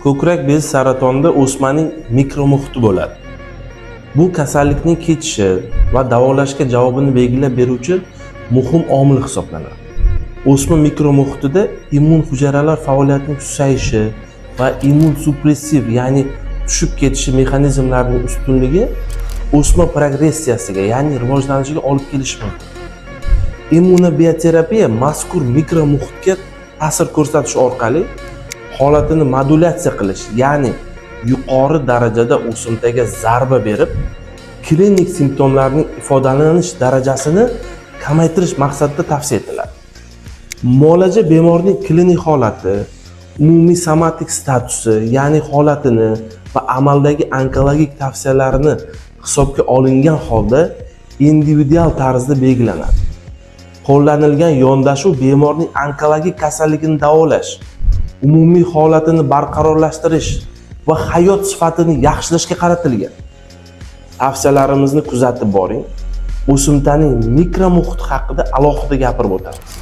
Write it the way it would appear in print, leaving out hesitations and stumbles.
Ko'krak bezi saratonida o'smaning mikromuhiti bo'ladi. Bu kasallikning kechishi va davolashga javobini belgilab beruvchi muhim omil hisoblanadi. O'sma mikromuhitida immun hujayralar faoliyatining susayishi va immun suppressiv, ya'ni tushib ketishi mexanizmlarining ustunligi o'sma progressiyasiga, ya'ni rivojlanishiga olib kelishi mumkin. Immunobioterapiya mazkur mikromuhitga ta'sir ko'rsatish orqali holatini modulyatsiya qilish, ya'ni yuqori darajada o'simtaga zarba berib, klinik simptomlarning ifodalanish darajasini kamaytirish maqsadida tavsiya etiladi. Muolaja bemorning klinik holati, umumiy somatik statusi, ya'ni holatini va amaldagi onkologik tavsiyalarini hisobga olingan holda individual tarzda belgilanadi. Qo'llanilgan yondashuv bemorning onkologik kasalligini davolash, umumiy holatini barqarorlashtirish va hayot sifatini yaxshilashga qaratilgan. Tavsiyalarimizni kuzatib boring. O'simtaning mikromuhiti haqida alohida gapirib o'tamiz.